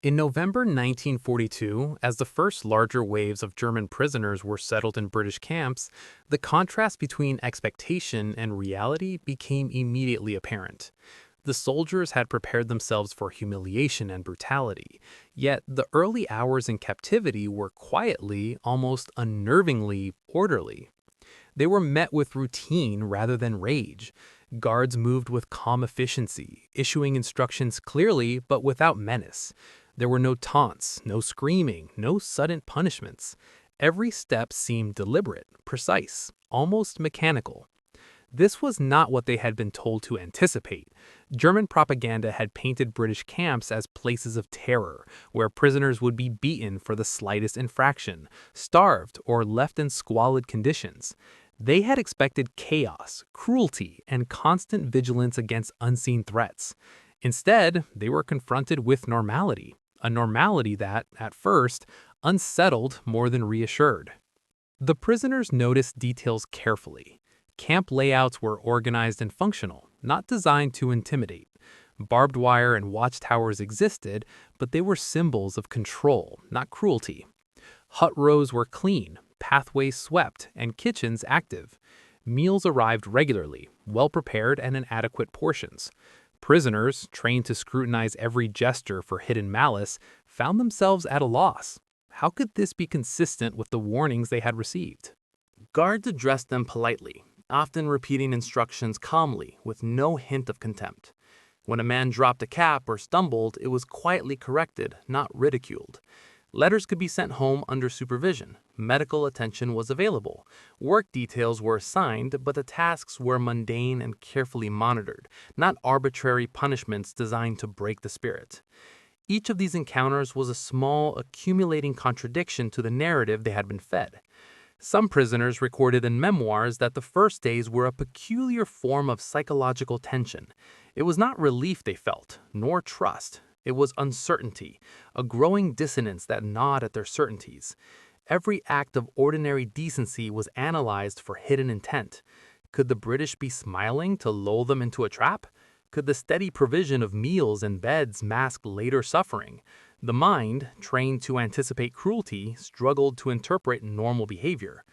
In November 1942, as the first larger waves of German prisoners were settled in British camps, the contrast between expectation and reality became immediately apparent. The soldiers had prepared themselves for humiliation and brutality, yet the early hours in captivity were quietly, almost unnervingly, orderly. They were met with routine rather than rage. Guards moved with calm efficiency, issuing instructions clearly but without menace. There were no taunts, no screaming, no sudden punishments. Every step seemed deliberate, precise, almost mechanical. This was not what they had been told to anticipate. German propaganda had painted British camps as places of terror, where prisoners would be beaten for the slightest infraction, starved, or left in squalid conditions. They had expected chaos, cruelty, and constant vigilance against unseen threats. Instead, they were confronted with normality, a normality that, at first, unsettled more than reassured. The prisoners noticed details carefully. Camp layouts were organized and functional, not designed to intimidate. Barbed wire and watchtowers existed, but they were symbols of control, not cruelty. Hut rows were clean, pathways swept, and kitchens active. Meals arrived regularly, well prepared and in adequate portions. Prisoners, trained to scrutinize every gesture for hidden malice, found themselves at a loss. How could this be consistent with the warnings they had received? Guards addressed them politely, often repeating instructions calmly, with no hint of contempt. When a man dropped a cap or stumbled, it was quietly corrected, not ridiculed. Letters could be sent home under supervision. Medical attention was available. Work details were assigned, but the tasks were mundane and carefully monitored, not arbitrary punishments designed to break the spirit. Each of these encounters was a small, accumulating contradiction to the narrative they had been fed. Some prisoners recorded in memoirs that the first days were a peculiar form of psychological tension. It was not relief they felt, nor trust. It was uncertainty, a growing dissonance that gnawed at their certainties. Every act of ordinary decency was analyzed for hidden intent. Could the British be smiling to lull them into a trap? Could the steady provision of meals and beds mask later suffering? The mind, trained to anticipate cruelty, struggled to interpret normal behavior.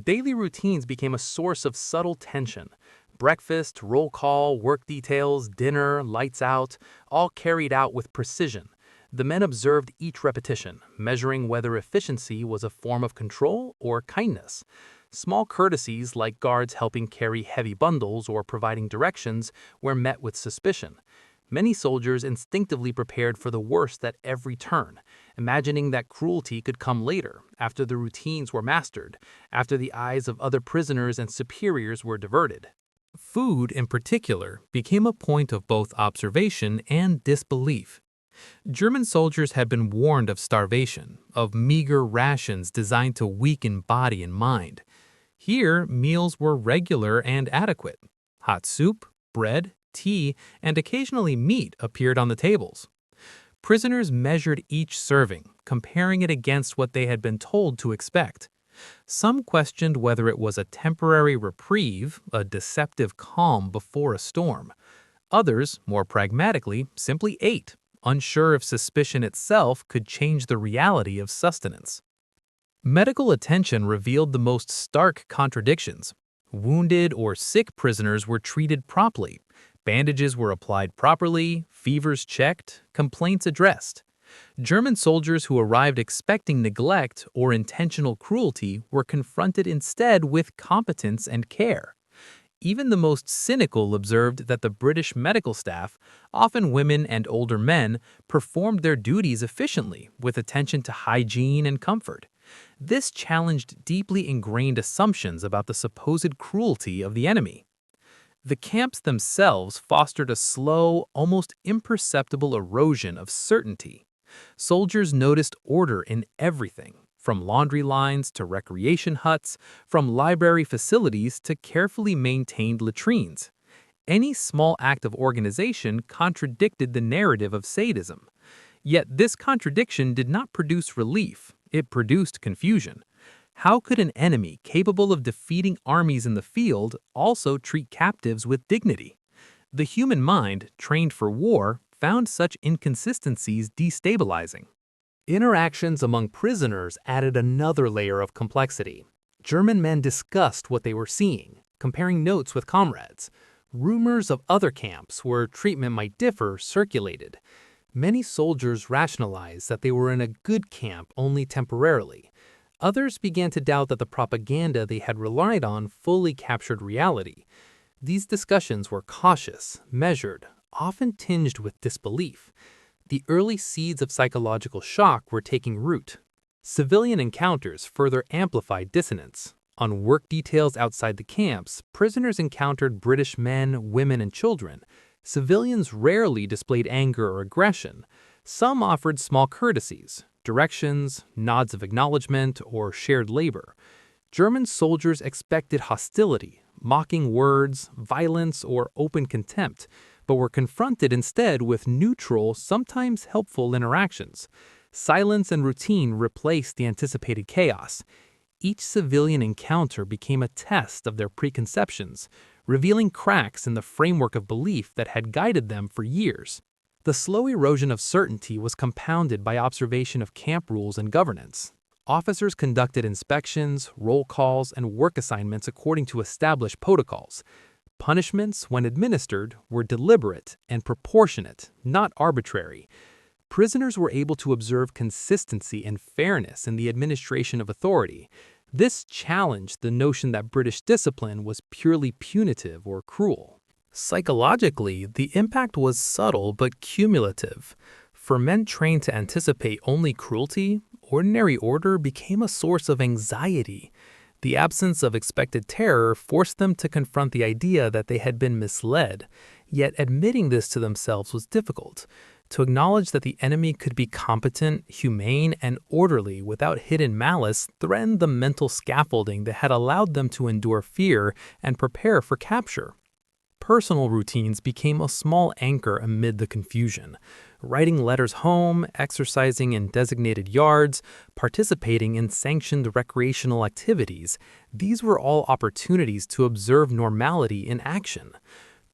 Daily routines became a source of subtle tension. Breakfast, roll call, work details, dinner, lights out, all carried out with precision. The men observed each repetition, measuring whether efficiency was a form of control or kindness. Small courtesies like guards helping carry heavy bundles or providing directions were met with suspicion. Many soldiers instinctively prepared for the worst at every turn, imagining that cruelty could come later, after the routines were mastered, after the eyes of other prisoners and superiors were diverted. Food, in particular, became a point of both observation and disbelief. German soldiers had been warned of starvation, of meager rations designed to weaken body and mind. Here, meals were regular and adequate. Hot soup, bread, tea, and occasionally meat appeared on the tables. Prisoners measured each serving, comparing it against what they had been told to expect. Some questioned whether it was a temporary reprieve, a deceptive calm before a storm. Others, more pragmatically, simply ate, unsure if suspicion itself could change the reality of sustenance. Medical attention revealed the most stark contradictions. Wounded or sick prisoners were treated promptly. Bandages were applied properly, fevers checked, complaints addressed. German soldiers who arrived expecting neglect or intentional cruelty were confronted instead with competence and care. Even the most cynical observed that the British medical staff, often women and older men, performed their duties efficiently with attention to hygiene and comfort. This challenged deeply ingrained assumptions about the supposed cruelty of the enemy. The camps themselves fostered a slow, almost imperceptible erosion of certainty. Soldiers noticed order in everything, from laundry lines to recreation huts, from library facilities to carefully maintained latrines. Any small act of organization contradicted the narrative of sadism. Yet this contradiction did not produce relief, it produced confusion. How could an enemy capable of defeating armies in the field also treat captives with dignity? The human mind, trained for war, found such inconsistencies destabilizing. Interactions among prisoners added another layer of complexity. German men discussed what they were seeing, comparing notes with comrades. Rumors of other camps where treatment might differ circulated. Many soldiers rationalized that they were in a good camp only temporarily. Others began to doubt that the propaganda they had relied on fully captured reality. These discussions were cautious, measured, often tinged with disbelief. The early seeds of psychological shock were taking root. Civilian encounters further amplified dissonance. On work details outside the camps, prisoners encountered British men, women, and children. Civilians rarely displayed anger or aggression. Some offered small courtesies, directions, nods of acknowledgement, or shared labor. German soldiers expected hostility, mocking words, violence, or open contempt, but were confronted instead with neutral, sometimes helpful interactions. Silence and routine replaced the anticipated chaos. Each civilian encounter became a test of their preconceptions, revealing cracks in the framework of belief that had guided them for years. The slow erosion of certainty was compounded by observation of camp rules and governance. Officers conducted inspections, roll calls, and work assignments according to established protocols. Punishments, when administered, were deliberate and proportionate, not arbitrary. Prisoners were able to observe consistency and fairness in the administration of authority. This challenged the notion that British discipline was purely punitive or cruel. Psychologically, the impact was subtle but cumulative. For men trained to anticipate only cruelty, ordinary order became a source of anxiety. The absence of expected terror forced them to confront the idea that they had been misled, yet admitting this to themselves was difficult. To acknowledge that the enemy could be competent, humane, and orderly without hidden malice threatened the mental scaffolding that had allowed them to endure fear and prepare for capture. Personal routines became a small anchor amid the confusion. Writing letters home, exercising in designated yards, participating in sanctioned recreational activities, these were all opportunities to observe normality in action.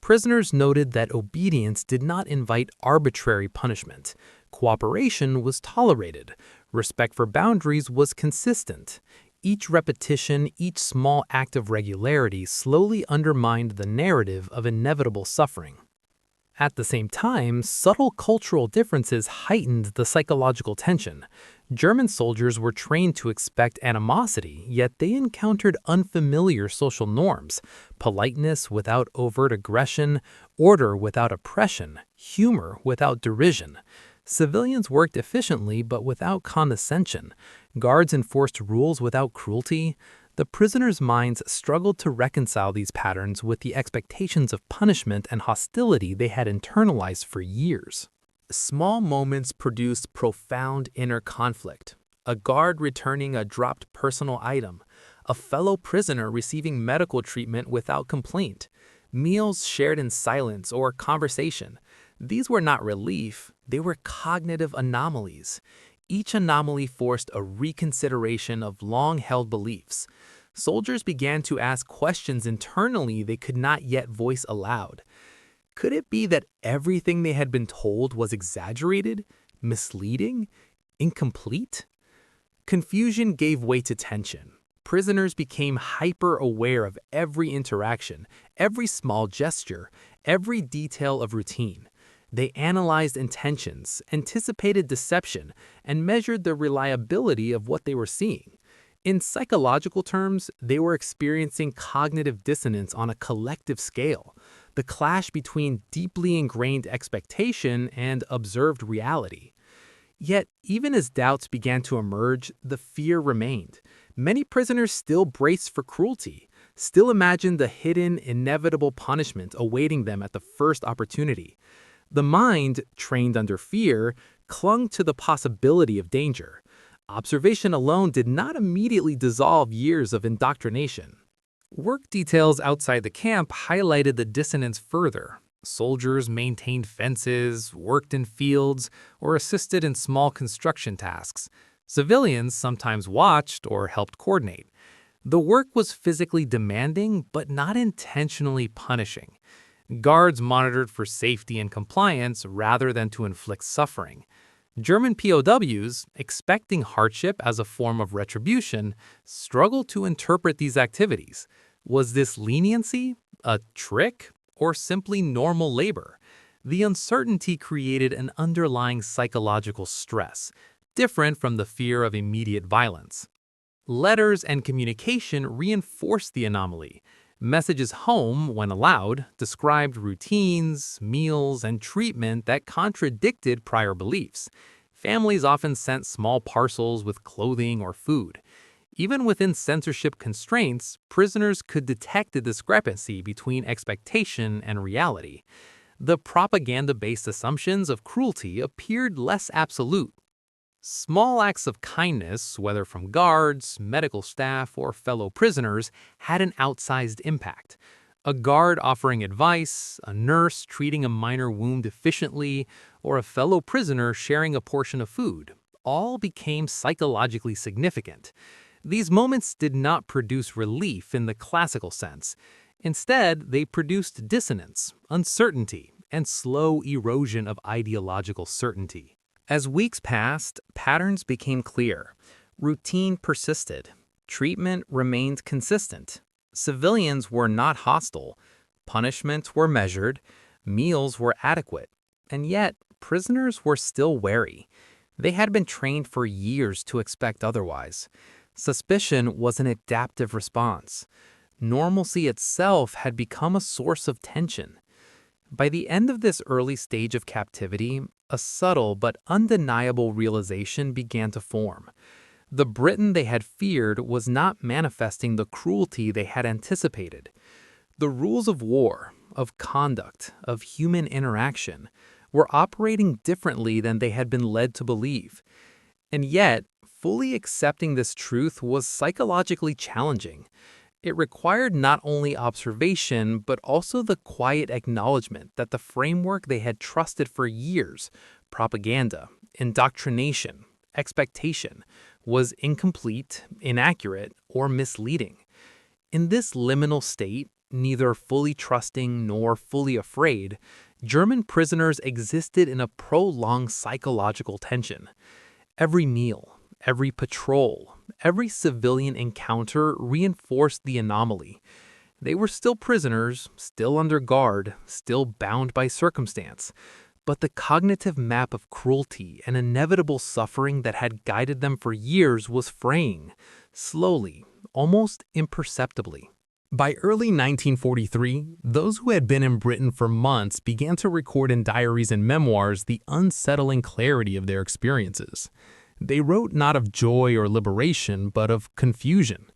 Prisoners noted that obedience did not invite arbitrary punishment. Cooperation was tolerated. Respect for boundaries was consistent. Each repetition, each small act of regularity slowly undermined the narrative of inevitable suffering. At the same time, subtle cultural differences heightened the psychological tension. German soldiers were trained to expect animosity, yet they encountered unfamiliar social norms: politeness without overt aggression, order without oppression, humor without derision. Civilians worked efficiently but without condescension. Guards enforced rules without cruelty. The prisoners' minds struggled to reconcile these patterns with the expectations of punishment and hostility they had internalized for years. Small moments produced profound inner conflict. A guard returning a dropped personal item, a fellow prisoner receiving medical treatment without complaint, meals shared in silence or conversation. These were not relief, they were cognitive anomalies. Each anomaly forced a reconsideration of long-held beliefs. Soldiers began to ask questions internally they could not yet voice aloud. Could it be that everything they had been told was exaggerated, misleading, incomplete? Confusion gave way to tension. Prisoners became hyper-aware of every interaction, every small gesture, every detail of routine. They analyzed intentions, anticipated deception, and measured the reliability of what they were seeing. In psychological terms, they were experiencing cognitive dissonance on a collective scale, the clash between deeply ingrained expectation and observed reality. Yet, even as doubts began to emerge, the fear remained. Many prisoners still braced for cruelty, still imagined the hidden, inevitable punishment awaiting them at the first opportunity. The mind, trained under fear, clung to the possibility of danger. Observation alone did not immediately dissolve years of indoctrination. Work details outside the camp highlighted the dissonance further. Soldiers maintained fences, worked in fields, or assisted in small construction tasks. Civilians sometimes watched or helped coordinate. The work was physically demanding but not intentionally punishing. Guards monitored for safety and compliance rather than to inflict suffering. German POWs, expecting hardship as a form of retribution, struggled to interpret these activities. Was this leniency, a trick, or simply normal labor? The uncertainty created an underlying psychological stress, different from the fear of immediate violence. Letters and communication reinforced the anomaly. Messages home, when allowed, described routines, meals, and treatment that contradicted prior beliefs. Families often sent small parcels with clothing or food. Even within censorship constraints, prisoners could detect the discrepancy between expectation and reality. The propaganda-based assumptions of cruelty appeared less absolute. Small acts of kindness, whether from guards, medical staff, or fellow prisoners, had an outsized impact. A guard offering advice, a nurse treating a minor wound efficiently, or a fellow prisoner sharing a portion of food, all became psychologically significant. These moments did not produce relief in the classical sense. Instead, they produced dissonance, uncertainty, and slow erosion of ideological certainty. As weeks passed, patterns became clear. Routine persisted. Treatment remained consistent. Civilians were not hostile. Punishments were measured. Meals were adequate. And yet, prisoners were still wary. They had been trained for years to expect otherwise. Suspicion was an adaptive response. Normalcy itself had become a source of tension. By the end of this early stage of captivity, a subtle but undeniable realization began to form. The Britain they had feared was not manifesting the cruelty they had anticipated. The rules of war, of conduct, of human interaction, were operating differently than they had been led to believe. And yet, fully accepting this truth was psychologically challenging. It required not only observation, but also the quiet acknowledgement that the framework they had trusted for years, propaganda, indoctrination, expectation, was incomplete, inaccurate, or misleading. In this liminal state, neither fully trusting nor fully afraid, German prisoners existed in a prolonged psychological tension. Every meal, every patrol, every civilian encounter reinforced the anomaly. They were still prisoners, still under guard, still bound by circumstance. But the cognitive map of cruelty and inevitable suffering that had guided them for years was fraying, slowly, almost imperceptibly. By early 1943, those who had been in Britain for months began to record in diaries and memoirs the unsettling clarity of their experiences. They wrote not of joy or liberation, but of confusion.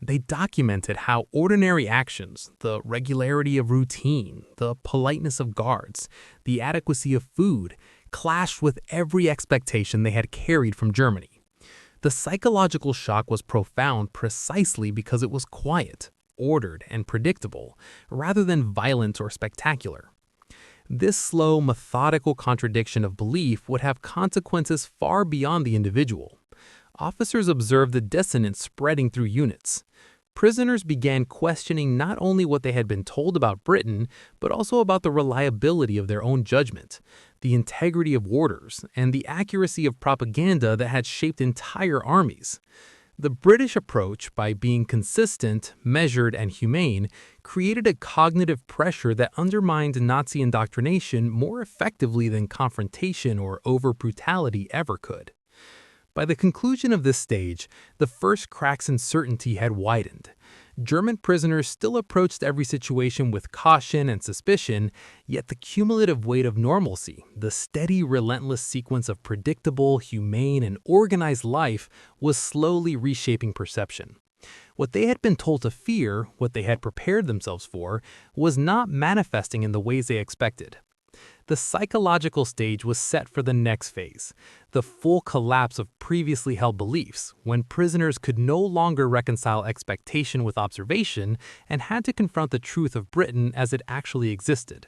They documented how ordinary actions, the regularity of routine, the politeness of guards, the adequacy of food, clashed with every expectation they had carried from Germany. The psychological shock was profound precisely because it was quiet, ordered, and predictable, rather than violent or spectacular. This slow, methodical contradiction of belief would have consequences far beyond the individual. Officers observed the dissonance spreading through units. Prisoners began questioning not only what they had been told about Britain, but also about the reliability of their own judgment, the integrity of orders, and the accuracy of propaganda that had shaped entire armies. The British approach, by being consistent, measured, and humane, created a cognitive pressure that undermined Nazi indoctrination more effectively than confrontation or over-brutality ever could. By the conclusion of this stage, the first cracks in certainty had widened. German prisoners still approached every situation with caution and suspicion, yet the cumulative weight of normalcy, the steady, relentless sequence of predictable, humane, and organized life was slowly reshaping perception. What they had been told to fear, what they had prepared themselves for, was not manifesting in the ways they expected. The psychological stage was set for the next phase, the full collapse of previously held beliefs, when prisoners could no longer reconcile expectation with observation and had to confront the truth of Britain as it actually existed.